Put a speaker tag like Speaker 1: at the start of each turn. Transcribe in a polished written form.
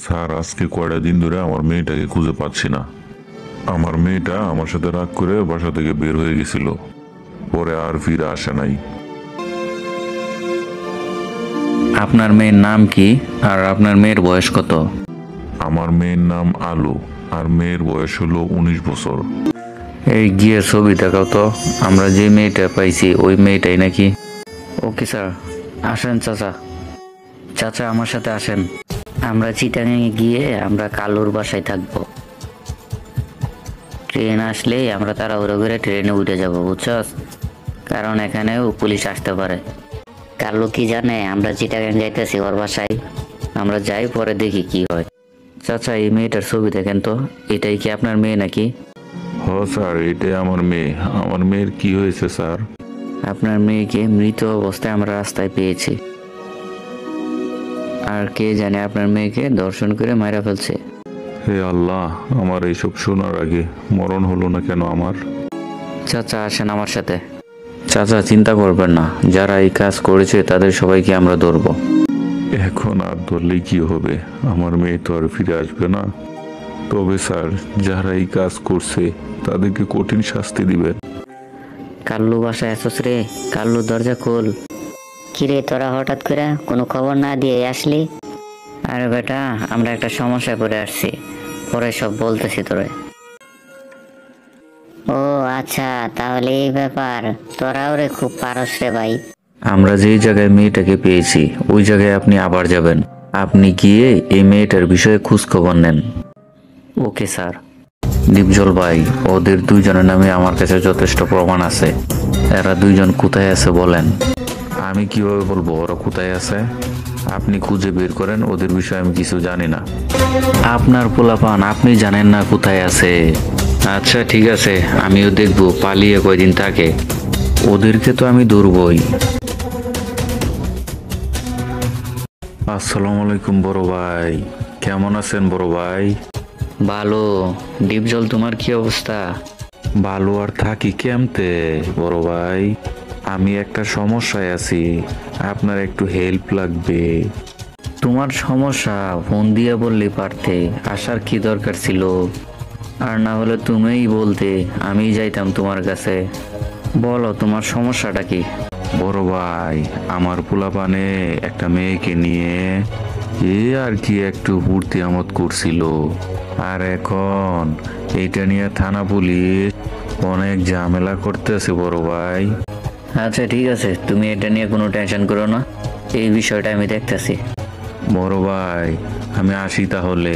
Speaker 1: Sir আজকে কয়টা দিন ধরে আমার মেয়েটাকে খুঁজে পাচ্ছি না। আমার মেয়েটা আমার সাথে রাগ করে বাসা থেকে বের হয়ে গেছিল, পরে আর ফিরে আসে নাই।
Speaker 2: আপনার মেয়ের নাম কি আর আপনার মেয়ের বয়স কত?
Speaker 1: আমার মেয়ের নাম আলো, আর মেয়ের বয়স হলো 19 বছর।
Speaker 2: এই গিয়ে ছবি দেখাও তো, আমরা যে মেয়েটা পাইছি ওই মেয়েটাই নাকি? ওকে স্যার, আসেন চাচা। চাচা আমার সাথে আসেন। আমরা চিটাগাঙে গিয়ে আমরা কালুর বাসায় থাকবো। ট্রেন আসলেই আমরা তাড়াহুড়ো করে ট্রেনে উঠে যাব, বুঝছস? কারণ এখানেও পুলিশ আসতে পারে। কালু কি জানে আমরা চিটাগাং যাইতেছি ওর বাসায়? আমরা যাই, পরে দেখি কি হয়। চাচা এই মেয়েটার ছবি দেখেন তো, এটাই কি আপনার মেয়ে নাকি?
Speaker 1: হ স্যার, এটাই আমার মেয়ে। আমার মেয়ের কি হয়েছে স্যার?
Speaker 2: আপনার মেয়েকে মৃত অবস্থায় আমরা রাস্তায় পেয়েছি, আর কে জানে আপনার মেয়েকে দর্শন করে মারা ফেলছে।
Speaker 1: হে আল্লাহ, আমার এইসব শোনার আগে মরণ হলো না কেন আমার?
Speaker 2: চাচা আসেন আমার সাথে। চাচা চিন্তা করবেন না, যারা এই কাজ করেছে তাদের সবাইকে আমরা ধরবো।
Speaker 1: এখন আর ধরলেই কি হবে? আমার মেয়ে তো আর ফিরে আসবে না। তবে স্যার, যারা এই কাজ করছে তাদেরকে কঠিন শাস্তি দিবেন।
Speaker 2: কাল্লু বাসায় আসছ রে? কাল্লু দরজা খোল।
Speaker 3: কিরে তোরা হঠাৎ করে কোনো খবর না দিয়ে আসলি?
Speaker 2: আরে বেটা, আমরা একটা সমস্যায় পড়ে আসছি, পরে সব বলতেছি তোরে।
Speaker 3: ও আচ্ছা, তাহলে এই ব্যাপার। তোরাও রে খুব পারস রে ভাই।
Speaker 2: আমরা যেই জায়গায় মেয়েটাকে পেয়েছি ওই জায়গায় আপনি আবার যাবেন। আপনি গিয়ে এই মেয়েটার বিষয়ে খোঁজ খবর নেন। Okay sir. দীপজল ভাই, ওদের দুইজনের নামে আমার কাছে যথেষ্ট প্রমাণ আছে। এরা দুইজন কোথায় আছে বলেন?
Speaker 1: আমি কিভাবে বলবো ওরা কোথায় আছে? আপনি খুঁজে বের করেন, ওদের বিষয়ে আমি কিছু জানি না।
Speaker 2: আপনার পোলাপান, আপনি জানেন না কোথায় আছে? আচ্ছা ঠিক আছে, আমিও দেখবো পালিয়ে কয়দিন থাকে। ওদেরকে তো আমি ধরবই।
Speaker 1: আসসালামু আলাইকুম বড় ভাই, কেমন আছেন বড় ভাই?
Speaker 2: ভালো। ডিপজল, তোমার কি অবস্থা?
Speaker 1: ভালো আর থাকি কেমতে বড় ভাই? আমি একটা সমস্যায় আছি, আপনার একটু হেল্প লাগবে।
Speaker 2: তোমার সমস্যা ফোন দিয়ে বললে পারতে, আসার কি দরকার ছিল? আর না হলে তুমিই বলতে, আমি যাইতাম তোমার কাছে। বলো তোমার সমস্যাটা কি?
Speaker 1: বড় ভাই, আমার পোলাপানে একটা মেয়েকে নিয়ে আর কি একটু ফুর্তি আমোদ করছিল, আর এখন এইটা নিয়ে থানা পুলিশ অনেক ঝামেলা করতেছে বড় ভাই।
Speaker 2: আচ্ছা ঠিক আছে, তুমি এটা নিয়ে কোনো টেনশন করো না, এই বিষয়টা আমি দেখতেছি।
Speaker 1: বড় ভাই, আমি আসি তাহলে।